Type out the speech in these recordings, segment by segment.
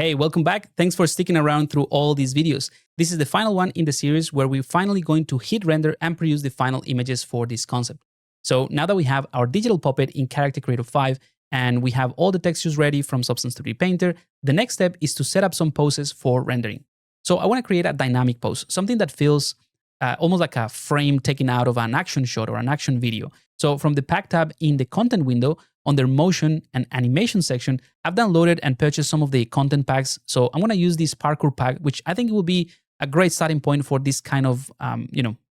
Hey, welcome back. Thanks for sticking around through all these videos. This is the final one in the series where we're finally going to hit render and produce the final images for this concept. So now that we have our digital puppet in Character Creator 5 and we have all the textures ready from Substance 3D Painter, the next step is to set up some poses for rendering. So I want to create a dynamic pose, something that feels almost like a frame taken out of an action shot or an action video. So from the Pack tab in the content window, under motion and animation section, I've downloaded and purchased some of the content packs. So I'm going to use this parkour pack, which I think will be a great starting point for this kind of,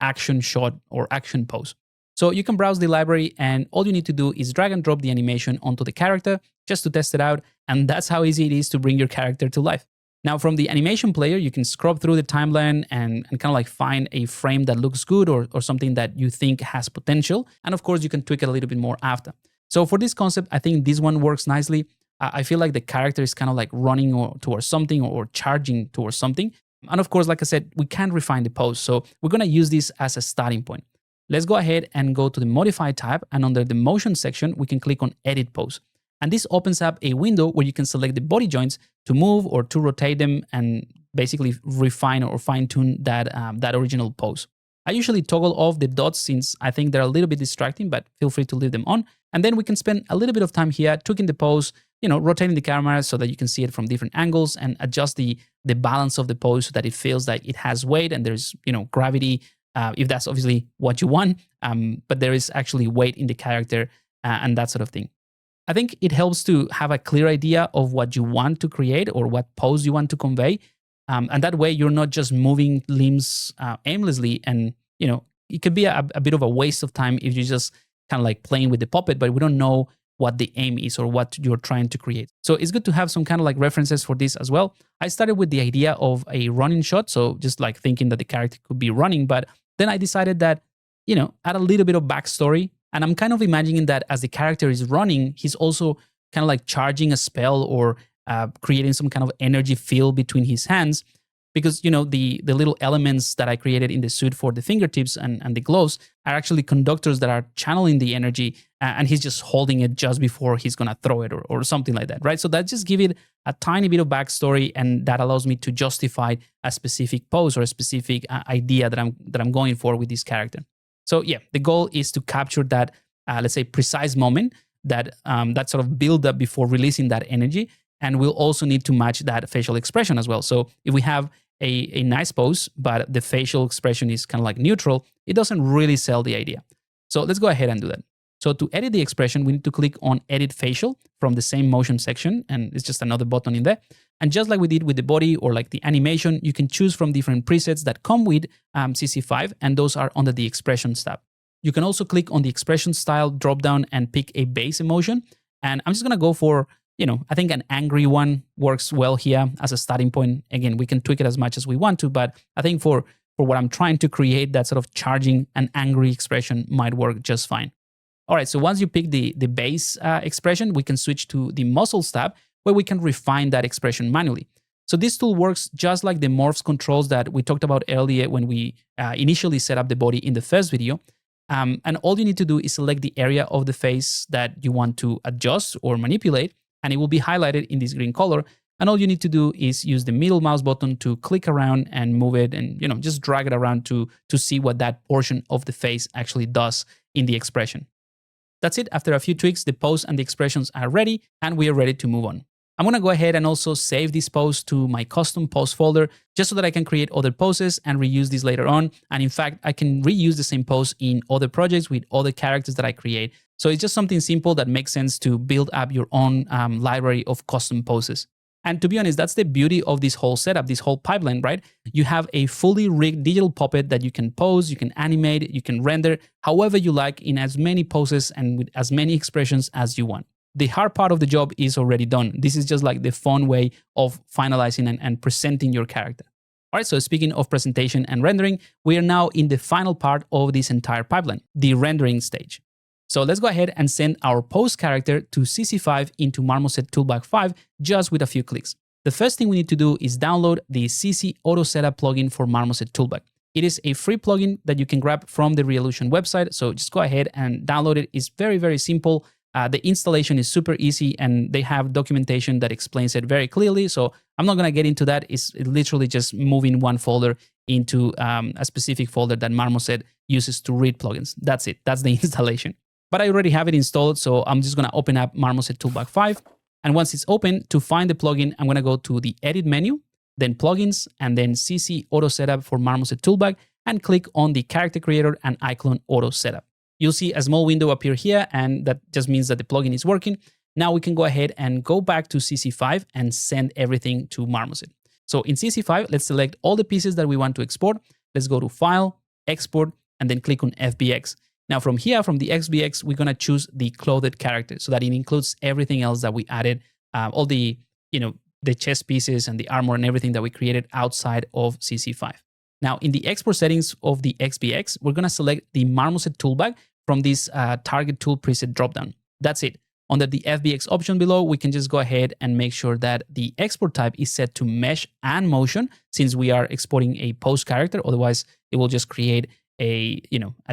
action shot or action pose. So you can browse the library and all you need to do is drag and drop the animation onto the character just to test it out. And that's how easy it is to bring your character to life. Now from the animation player, you can scrub through the timeline and kind of like find a frame that looks good or something that you think has potential. And of course, you can tweak it a little bit more after. So for this concept, I think this one works nicely. I feel like the character is kind of like running towards something or charging towards something. And of course, like I said, we can refine the pose. So we're going to use this as a starting point. Let's go ahead and go to the Modify tab. And under the Motion section, we can click on Edit Pose. And this opens up a window where you can select the body joints to move or to rotate them and basically refine or fine-tune that original pose. I usually toggle off the dots since I think they're a little bit distracting, but feel free to leave them on. And then we can spend a little bit of time here tweaking the pose, rotating the camera so that you can see it from different angles and adjust the balance of the pose so that it feels like it has weight and there's, gravity, if that's obviously what you want, but there is actually weight in the character and that sort of thing. I think it helps to have a clear idea of what you want to create or what pose you want to convey. And that way you're not just moving limbs aimlessly and, it could be a bit of a waste of time if you're just kind of like playing with the puppet, but we don't know what the aim is or what you're trying to create. So it's good to have some kind of like references for this as well. I started with the idea of a running shot. So just like thinking that the character could be running, but then I decided that, add a little bit of backstory. And I'm kind of imagining that as the character is running, he's also kind of like charging a spell or creating some kind of energy field between his hands. Because, the little elements that I created in the suit for the fingertips and the gloves are actually conductors that are channeling the energy and he's just holding it just before he's going to throw it or something like that, right? So that just gives it a tiny bit of backstory and that allows me to justify a specific pose or a specific idea that I'm going for with this character. So yeah, the goal is to capture that, let's say, precise moment, that sort of build up before releasing that energy. And we'll also need to match that facial expression as well. So if we have a nice pose, but the facial expression is kind of like neutral, it doesn't really sell the idea. So let's go ahead and do that. So to edit the expression, we need to click on Edit Facial from the same motion section. And it's just another button in there. And just like we did with the body or like the animation, you can choose from different presets that come with CC5, and those are under the Expressions tab. You can also click on the Expression Style dropdown and pick a base emotion. And I'm just going to go for I think an angry one works well here as a starting point. Again, we can tweak it as much as we want to, but I think for what I'm trying to create, that sort of charging an angry expression might work just fine. All right, so once you pick the base expression, we can switch to the Muscles tab where we can refine that expression manually. So this tool works just like the morphs controls that we talked about earlier when we initially set up the body in the first video. And all you need to do is select the area of the face that you want to adjust or manipulate, and it will be highlighted in this green color. And all you need to do is use the middle mouse button to click around and move it and just drag it around to see what that portion of the face actually does in the expression. That's it. After a few tweaks, the pose and the expressions are ready and we are ready to move on. I'm gonna go ahead and also save this pose to my custom pose folder just so that I can create other poses and reuse these later on. And in fact, I can reuse the same pose in other projects with other characters that I create. So it's just something simple that makes sense to build up your own library of custom poses. And to be honest, that's the beauty of this whole setup, this whole pipeline, right? You have a fully rigged digital puppet that you can pose, you can animate, you can render however you like in as many poses and with as many expressions as you want. The hard part of the job is already done. This is just like the fun way of finalizing and presenting your character. All right, so speaking of presentation and rendering, we are now in the final part of this entire pipeline, the rendering stage. So let's go ahead and send our pose character to CC5 into Marmoset Toolbag 5 just with a few clicks. The first thing we need to do is download the CC Auto Setup plugin for Marmoset Toolbag. It is a free plugin that you can grab from the Reallusion website, so just go ahead and download it. It's very, very simple. The installation is super easy, and they have documentation that explains it very clearly. So I'm not going to get into that. It's literally just moving one folder into a specific folder that Marmoset uses to read plugins. That's it. That's the installation. But I already have it installed, so I'm just going to open up Marmoset Toolbag 5. And once it's open, to find the plugin, I'm going to go to the Edit menu, then Plugins, and then CC Auto Setup for Marmoset Toolbag, and click on the Character Creator and Icon Auto Setup. You'll see a small window appear here, and that just means that the plugin is working. Now we can go ahead and go back to CC5 and send everything to Marmoset. So in CC5, let's select all the pieces that we want to export. Let's go to File, Export, and then click on FBX. Now from here, from the FBX, we're going to choose the clothed character so that it includes everything else that we added, all the, the chest pieces and the armor and everything that we created outside of CC5. Now, in the export settings of the XBX, we're going to select the Marmoset Toolbag from this Target Tool Preset dropdown. That's it. Under the FBX option below, we can just go ahead and make sure that the export type is set to Mesh and Motion, since we are exporting a pose character. Otherwise, it will just create a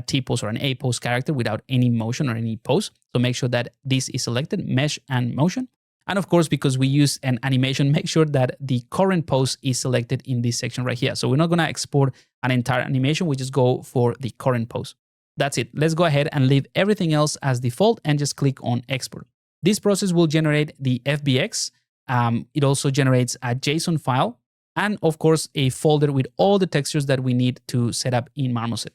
T-pose or an A-pose character without any motion or any pose. So make sure that this is selected, Mesh and Motion. And of course, because we use an animation, make sure that the current pose is selected in this section right here. So we're not going to export an entire animation. We just go for the current pose. That's it. Let's go ahead and leave everything else as default and just click on Export. This process will generate the FBX. It also generates a JSON file and, of course, a folder with all the textures that we need to set up in Marmoset.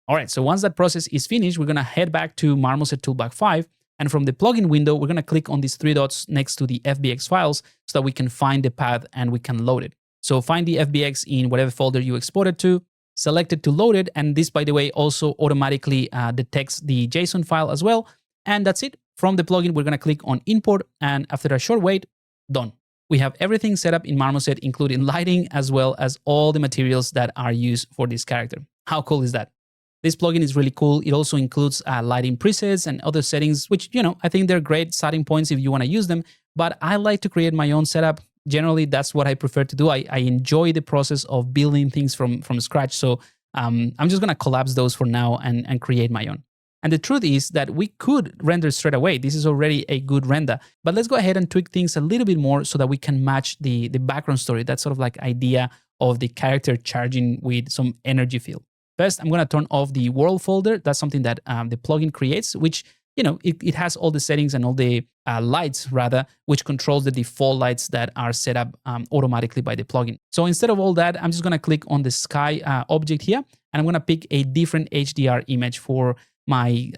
All right, so once that process is finished, we're going to head back to Marmoset Toolbag 5. And from the plugin window, we're going to click on these three dots next to the FBX files so that we can find the path and we can load it. So find the FBX in whatever folder you exported to, select it to load it. And this, by the way, also automatically detects the JSON file as well. And that's it. From the plugin, we're going to click on Import. And after a short wait, done. We have everything set up in Marmoset, including lighting, as well as all the materials that are used for this character. How cool is that? This plugin is really cool. It also includes lighting presets and other settings, which, I think they're great starting points if you want to use them. But I like to create my own setup. Generally, that's what I prefer to do. I enjoy the process of building things from scratch. So I'm just going to collapse those for now and create my own. And the truth is that we could render straight away. This is already a good render. But let's go ahead and tweak things a little bit more so that we can match the background story. That sort of like idea of the character charging with some energy field. First, I'm going to turn off the world folder. That's something that the plugin creates, which, it has all the settings and all the lights, rather, which controls the default lights that are set up automatically by the plugin. So instead of all that, I'm just going to click on the sky object here, and I'm going to pick a different HDR image for my,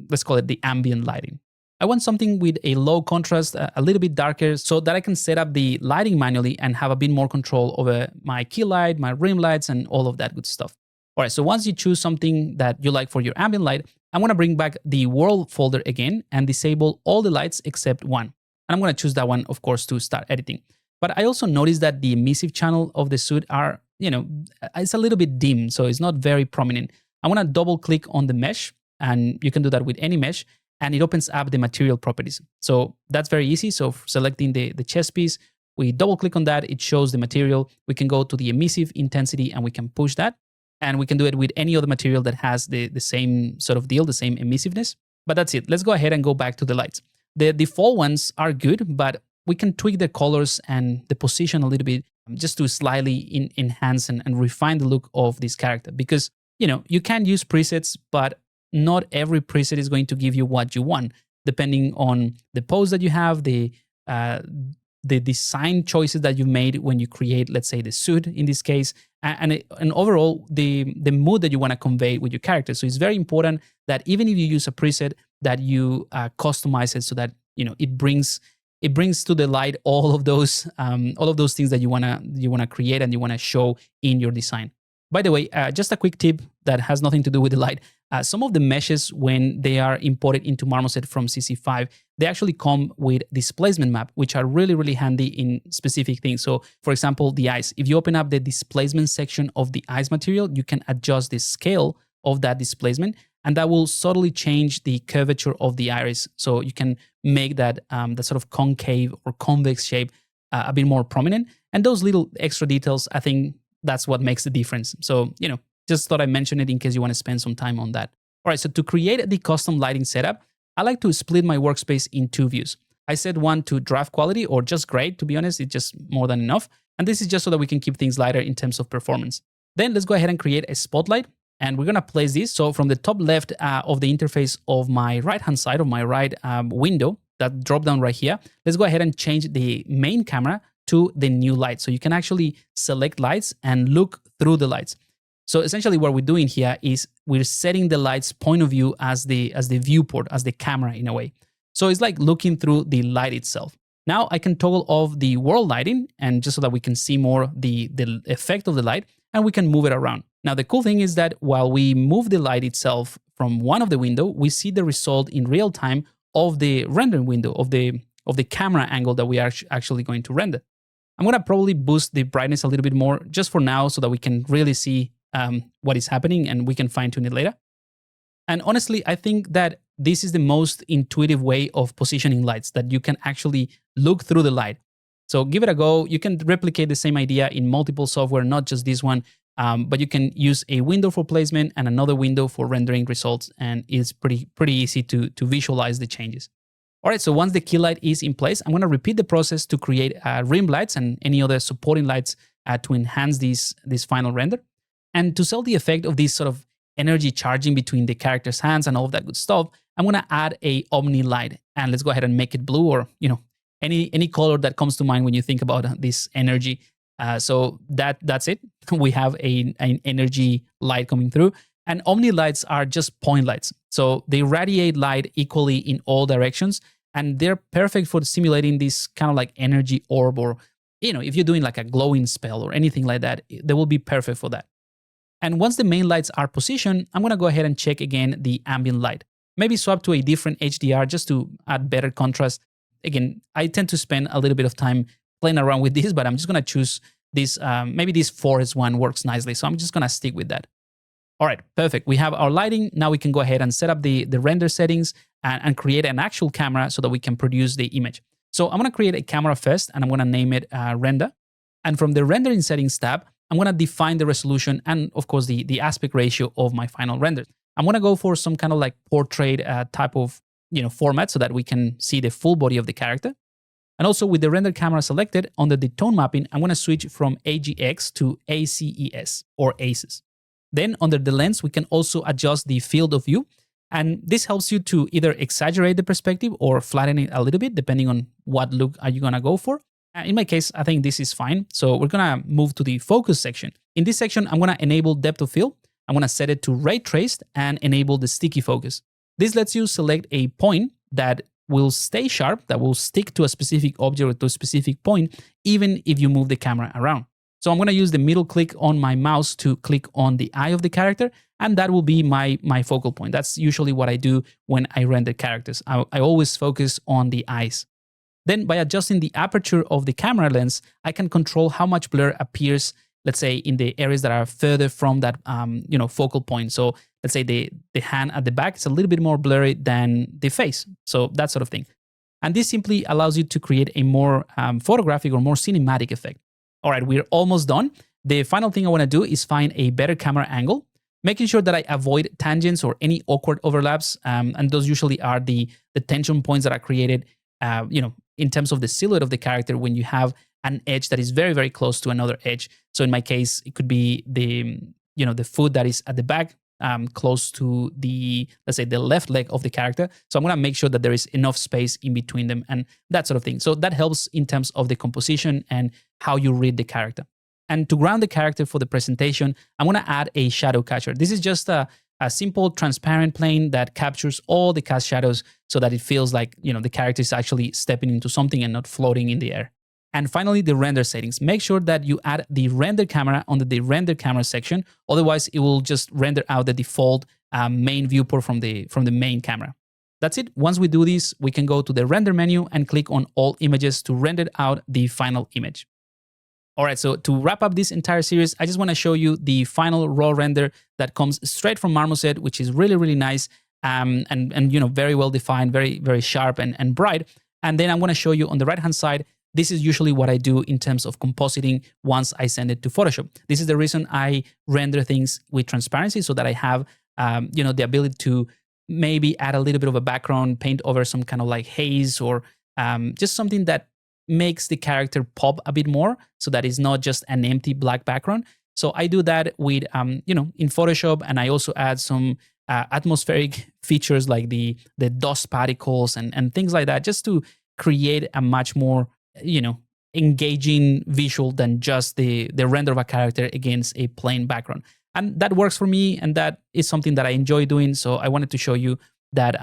let's call it the ambient lighting. I want something with a low contrast, a little bit darker, so that I can set up the lighting manually and have a bit more control over my key light, my rim lights, and all of that good stuff. All right, so once you choose something that you like for your ambient light, I'm going to bring back the world folder again and disable all the lights except one. And I'm going to choose that one, of course, to start editing. But I also noticed that the emissive channel of the suit are, it's a little bit dim, so it's not very prominent. I'm going to double click on the mesh, and you can do that with any mesh, and it opens up the material properties. So that's very easy. So selecting the chest piece, we double click on that, it shows the material. We can go to the emissive intensity and we can push that. And we can do it with any other material that has the same sort of deal, the same emissiveness. But that's it. Let's go ahead and go back to the lights. The default ones are good, but we can tweak the colors and the position a little bit just to slightly enhance and refine the look of this character. Because, you can use presets, but not every preset is going to give you what you want, depending on the pose that you have, the design choices that you made when you create, let's say, the suit in this case, and overall the mood that you want to convey with your character. So it's very important that even if you use a preset, that you customize it so that it brings to the light all of those things that you wanna create and you wanna show in your design. By the way, just a quick tip that has nothing to do with the light. Some of the meshes, when they are imported into Marmoset from CC5, they actually come with displacement map, which are really, really handy in specific things. So, for example, the eyes. If you open up the displacement section of the eyes material, you can adjust the scale of that displacement, and that will subtly change the curvature of the iris. So you can make that sort of concave or convex shape a bit more prominent. And those little extra details, I think, that's what makes the difference. So, just thought I'd mention it in case you want to spend some time on that. All right, so to create the custom lighting setup, I like to split my workspace in two views. I set one to draft quality or just great, to be honest, it's just more than enough. And this is just so that we can keep things lighter in terms of performance. Then let's go ahead and create a spotlight. And we're gonna place this. So from the top left of the interface of my right-hand side of my right window, that drop down right here, let's go ahead and change the main camera to the new light. So you can actually select lights and look through the lights. So essentially what we're doing here is we're setting the light's point of view as the viewport, as the camera in a way. So it's like looking through the light itself. Now I can toggle off the world lighting and just so that we can see more the effect of the light and we can move it around. Now the cool thing is that while we move the light itself from one of the window, we see the result in real time of the rendering window of the camera angle that we are actually going to render. I'm gonna probably boost the brightness a little bit more just for now so that we can really see what is happening and we can fine tune it later. And honestly, I think that this is the most intuitive way of positioning lights, that you can actually look through the light. So give it a go. You can replicate the same idea in multiple software, not just this one, but you can use a window for placement and another window for rendering results, and it's pretty easy to visualize the changes. All right, so once the key light is in place, I'm going to repeat the process to create rim lights and any other supporting lights to enhance this final render. And to sell the effect of this sort of energy charging between the character's hands and all of that good stuff, I'm going to add a Omni light. And let's go ahead and make it blue, or any color that comes to mind when you think about this energy. So that's it. We have an energy light coming through. And Omni lights are just point lights. So they radiate light equally in all directions. And they're perfect for simulating this kind of like energy orb, or if you're doing like a glowing spell or anything like that, they will be perfect for that. And once the main lights are positioned, I'm gonna go ahead and check again the ambient light. Maybe swap to a different HDR just to add better contrast. Again, I tend to spend a little bit of time playing around with this, but I'm just gonna choose this, maybe this forest one works nicely. So I'm just gonna stick with that. All right, perfect. We have our lighting. Now we can go ahead and set up the render settings and create an actual camera so that we can produce the image. So I'm gonna create a camera first and I'm gonna name it render. And from the rendering settings tab, I'm gonna define the resolution and of course the aspect ratio of my final render. I'm gonna go for some kind of like portrait type of format so that we can see the full body of the character. And also with the render camera selected, under the tone mapping, I'm gonna switch from AGX to ACES or ACES. Then under the lens, we can also adjust the field of view. And this helps you to either exaggerate the perspective or flatten it a little bit, depending on what look are you gonna go for. In my case, I think this is fine. So we're gonna move to the focus section. In this section, I'm gonna enable depth of field. I'm gonna set it to ray traced and enable the sticky focus. This lets you select a point that will stay sharp, that will stick to a specific object or to a specific point, even if you move the camera around. So I'm gonna use the middle click on my mouse to click on the eye of the character, and that will be my focal point. That's usually what I do when I render characters. I always focus on the eyes. Then by adjusting the aperture of the camera lens, I can control how much blur appears, let's say, in the areas that are further from that focal point. So let's say the hand at the back is a little bit more blurry than the face. So that sort of thing. And this simply allows you to create a more photographic or more cinematic effect. All right, we're almost done. The final thing I wanna do is find a better camera angle, making sure that I avoid tangents or any awkward overlaps. And those usually are the tension points that are created in terms of the silhouette of the character when you have an edge that is very, very close to another edge. So in my case, it could be the foot that is at the back, close to let's say the left leg of the character. So I'm gonna make sure that there is enough space in between them and that sort of thing. So that helps in terms of the composition and how you read the character. And to ground the character for the presentation, I'm gonna add a shadow catcher. This is just a simple transparent plane that captures all the cast shadows so that it feels like the character is actually stepping into something and not floating in the air. And finally, the render settings. Make sure that you add the render camera under the render camera section. Otherwise, it will just render out the default main viewport from the main camera. That's it. Once we do this, we can go to the render menu and click on all images to render out the final image. All right, so to wrap up this entire series, I just want to show you the final raw render that comes straight from Marmoset, which is really, really nice and very well defined, very, very sharp and bright. And then I'm going to show you on the right-hand side, this is usually what I do in terms of compositing once I send it to Photoshop. This is the reason I render things with transparency so that I have the ability to maybe add a little bit of a background, paint over some kind of like haze, or just something that makes the character pop a bit more, so that it's not just an empty black background. So I do that with, in Photoshop, and I also add some atmospheric features like the dust particles and things like that, just to create a much more, engaging visual than just the render of a character against a plain background. And that works for me, and that is something that I enjoy doing. So I wanted to show you that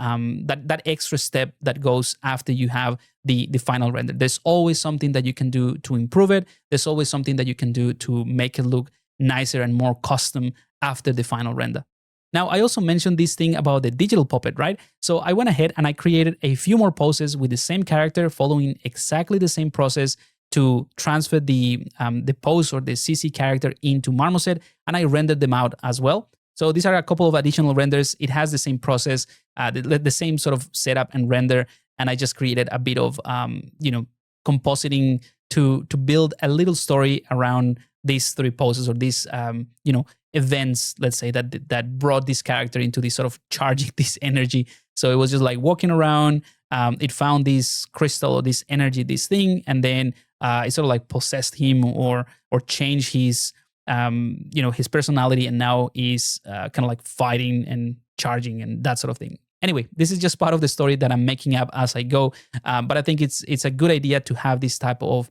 that extra step that goes after you have the final render. There's always something that you can do to improve it. There's always something that you can do to make it look nicer and more custom after the final render. Now, I also mentioned this thing about the digital puppet, right? So I went ahead and I created a few more poses with the same character, following exactly the same process to transfer the pose or the CC character into Marmoset, and I rendered them out as well. So these are a couple of additional renders. It has the same process, the same sort of setup and render, and I just created a bit of compositing to build a little story around these three poses, or these events, let's say, that brought this character into this sort of charging this energy. So it was just like walking around, it found this crystal or this energy, this thing, and then it sort of like possessed him or changed his his personality, and now is kind of like fighting and charging and that sort of thing. Anyway, this is just part of the story that I'm making up as I go, but I think it's a good idea to have this type of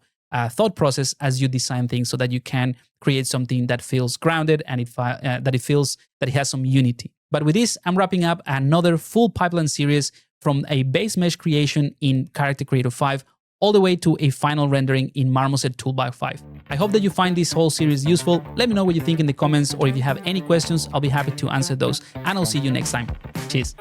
thought process as you design things, so that you can create something that feels grounded and that it feels that it has some unity. But with this, I'm wrapping up another full pipeline series from a base mesh creation in Character Creator 5 all the way to a final rendering in Marmoset Toolbag 5. I hope that you find this whole series useful. Let me know what you think in the comments, or if you have any questions, I'll be happy to answer those, and I'll see you next time. Cheers.